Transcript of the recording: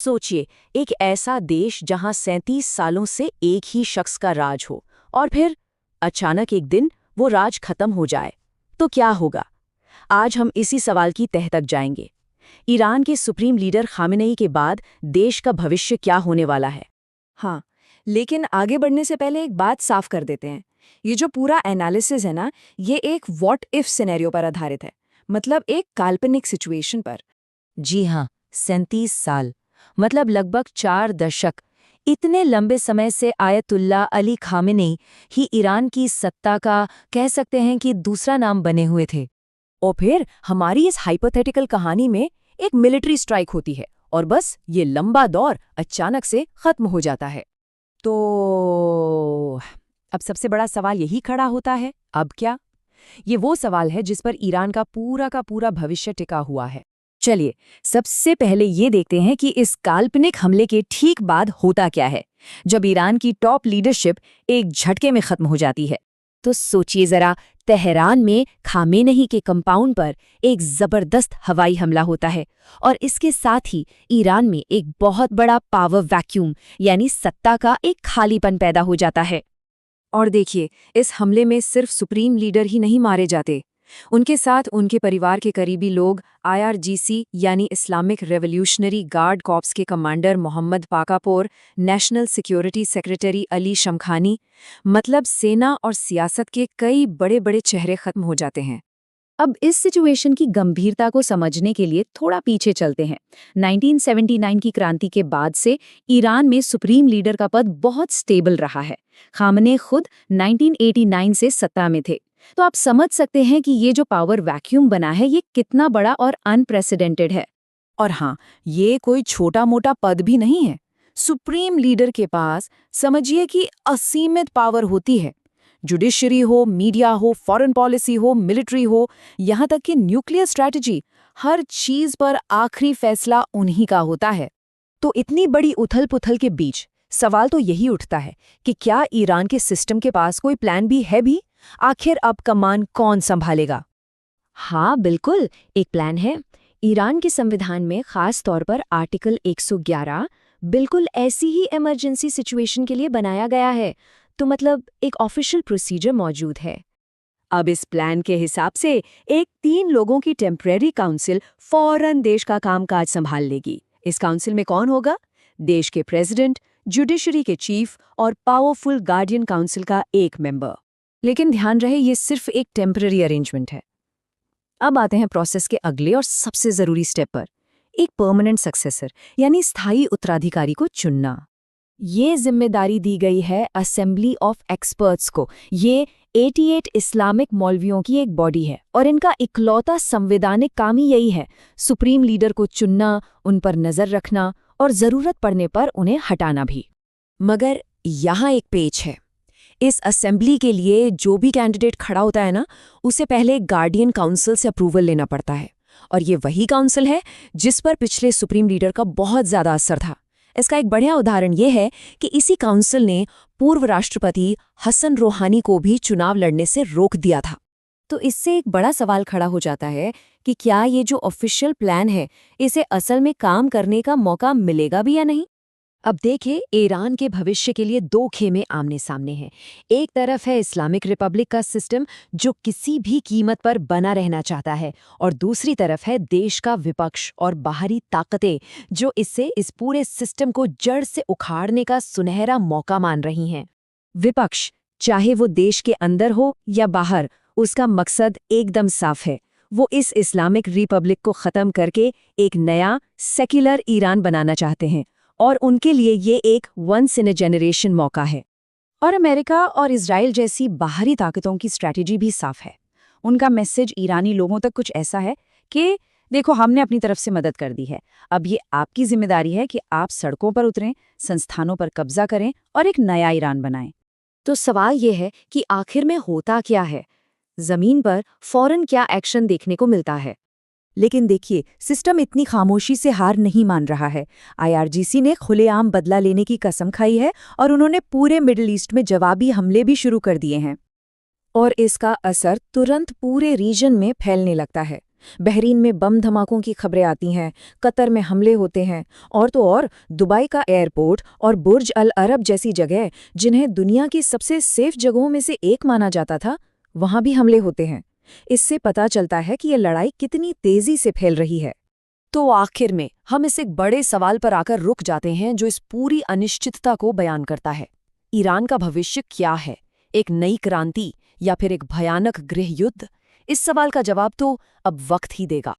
सोचिए, एक ऐसा देश जहां 37 सालों से एक ही शख्स का राज हो और फिर अचानक एक दिन वो राज खत्म हो जाए, तो क्या होगा? आज हम इसी सवाल की तह तक जाएंगे। ईरान के सुप्रीम लीडर खामेनेई के बाद देश का भविष्य क्या होने वाला है? हाँ, लेकिन आगे बढ़ने से पहले एक बात साफ कर देते हैं। ये जो पूरा एनालिसिस है ना, ये एक व्हाट इफ सिनेरियो पर आधारित है। मतलब एक काल्पनिक सिचुएशन पर। जी हाँ, 37 साल, मतलब लगभग 4 दशक। इतने लंबे समय से आयतुल्ला अली खामेनेई ही ईरान की सत्ता का, कह सकते हैं कि, दूसरा नाम बने हुए थे। और फिर हमारी इस हाइपोथेटिकल कहानी में एक मिलिट्री स्ट्राइक होती है और बस ये लंबा दौर अचानक से खत्म हो जाता है। तो अब सबसे बड़ा सवाल यही खड़ा होता है, अब क्या? ये वो सवाल है जिस पर ईरान का पूरा भविष्य टिका हुआ है। चलिए, सबसे पहले ये देखते हैं कि इस काल्पनिक हमले के ठीक बाद होता क्या है, जब ईरान की टॉप लीडरशिप एक झटके में खत्म हो जाती है। तो सोचिए जरा, तेहरान में खामेनेई के कंपाउंड पर एक जबरदस्त हवाई हमला होता है और इसके साथ ही ईरान में एक बहुत बड़ा पावर वैक्यूम, यानी सत्ता का एक खालीपन पैदा हो जाता है। और देखिए, इस हमले में सिर्फ सुप्रीम लीडर ही नहीं मारे जाते, उनके साथ उनके परिवार के करीबी लोग, IRGC यानी इस्लामिक रेवोल्यूशनरी गार्ड कॉर्प्स के commander Mohammad Pakpour, national security secretary Ali Shamkhani, मतलब सेना और सियासत के कई बड़े बड़े चेहरे खत्म हो जाते हैं। अब इस सिचुएशन की गंभीरता को समझने के लिए थोड़ा पीछे चलते हैं। 1979 की क्रांति के बाद से ईरान में सुप्रीम लीडर का पद बहुत स्टेबल रहा है। खामनेई खुद 1989 से सत्ता में थे। तो आप समझ सकते हैं कि ये जो पावर वैक्यूम बना है, ये कितना बड़ा और अनप्रेसिडेंटेड है। और हाँ, ये कोई छोटा मोटा पद भी नहीं है। सुप्रीम लीडर के पास समझिए कि असीमित पावर होती है। जुडिशरी हो, मीडिया हो, फॉरेन पॉलिसी हो, मिलिट्री हो, यहाँ तक कि न्यूक्लियर स्ट्रैटेजी, हर चीज पर आखिरी फैसला उन्हीं का होता है। तो इतनी बड़ी उथल पुथल के बीच सवाल तो यही उठता है कि क्या ईरान के सिस्टम के पास कोई प्लान बी है भी? आखिर अब कमान कौन संभालेगा? हाँ, बिल्कुल, एक प्लान है। ईरान के संविधान में खास तौर पर आर्टिकल 111 बिल्कुल ऐसी ही इमरजेंसी सिचुएशन के लिए बनाया गया है। तो मतलब एक ऑफिशियल प्रोसीजर मौजूद है। अब इस प्लान के हिसाब से एक 3 लोगों की टेम्परेरी काउंसिल फौरन देश का कामकाज संभाल लेगी। इस काउंसिल में कौन होगा? देश के प्रेसिडेंट, जुडिशरी के चीफ और पावरफुल गार्डियन काउंसिल का एक मेंबर। लेकिन ध्यान रहे, ये सिर्फ एक टेम्पररी अरेंजमेंट है। अब आते हैं प्रोसेस के अगले और सबसे जरूरी स्टेप पर, एक परमानेंट सक्सेसर यानी स्थायी उत्तराधिकारी को चुनना। ये जिम्मेदारी दी गई है असेंबली ऑफ एक्सपर्ट्स को। ये 88 इस्लामिक मौलवियों की एक बॉडी है और इनका इकलौता संवैधानिक काम ही यही है, सुप्रीम लीडर को चुनना, उन पर नजर रखना और जरूरत पड़ने पर उन्हें हटाना भी। मगर यहाँ एक पेच है। इस असेंबली के लिए जो भी कैंडिडेट खड़ा होता है ना, उसे पहले गार्डियन काउंसिल से अप्रूवल लेना पड़ता है। और ये वही काउंसिल है जिस पर पिछले सुप्रीम लीडर का बहुत ज्यादा असर था। इसका एक बढ़िया उदाहरण ये है कि इसी काउंसिल ने पूर्व राष्ट्रपति हसन रूहानी को भी चुनाव लड़ने से रोक दिया था। तो इससे एक बड़ा सवाल खड़ा हो जाता है कि क्या ये जो ऑफिशियल प्लान है, इसे असल में काम करने का मौका मिलेगा भी या नहीं? अब देखिए, ईरान के भविष्य के लिए 2 खेमे आमने सामने हैं। एक तरफ है इस्लामिक रिपब्लिक का सिस्टम, जो किसी भी कीमत पर बना रहना चाहता है, और दूसरी तरफ है देश का विपक्ष और बाहरी ताकतें, जो इस पूरे सिस्टम को जड़ से उखाड़ने का सुनहरा मौका मान रही हैं। विपक्ष, चाहे वो देश के अंदर हो या बाहर, उसका मकसद एकदम साफ है। वो इस इस्लामिक रिपब्लिक को ख़त्म करके एक नया सेक्युलर ईरान बनाना चाहते हैं, और उनके लिए ये एक वंस इन अ जनरेशन मौका है। और अमेरिका और इजराइल जैसी बाहरी ताकतों की स्ट्रैटेजी भी साफ है। उनका मैसेज ईरानी लोगों तक कुछ ऐसा है कि देखो, हमने अपनी तरफ से मदद कर दी है, अब ये आपकी जिम्मेदारी है कि आप सड़कों पर उतरें, संस्थानों पर कब्जा करें और एक नया ईरान बनाएं। तो सवाल ये है कि आखिर में होता क्या है? जमीन पर फौरन क्या एक्शन देखने को मिलता है? लेकिन देखिए, सिस्टम इतनी खामोशी से हार नहीं मान रहा है। IRGC ने खुलेआम बदला लेने की कसम खाई है और उन्होंने पूरे मिडिल ईस्ट में जवाबी हमले भी शुरू कर दिए हैं। और इसका असर तुरंत पूरे रीजन में फैलने लगता है। बहरीन में बम धमाकों की खबरें आती हैं, कतर में हमले होते हैं, और तो और दुबई का एयरपोर्ट और बुर्ज अल अरब जैसी जगह, जिन्हें दुनिया की सबसे सेफ जगहों में से एक माना जाता था, वहां भी हमले होते हैं। इससे पता चलता है कि ये लड़ाई कितनी तेजी से फैल रही है। तो आखिर में हम इस एक बड़े सवाल पर आकर रुक जाते हैं जो इस पूरी अनिश्चितता को बयान करता है। ईरान का भविष्य क्या है? एक नई क्रांति या फिर एक भयानक गृह युद्ध? इस सवाल का जवाब तो अब वक्त ही देगा।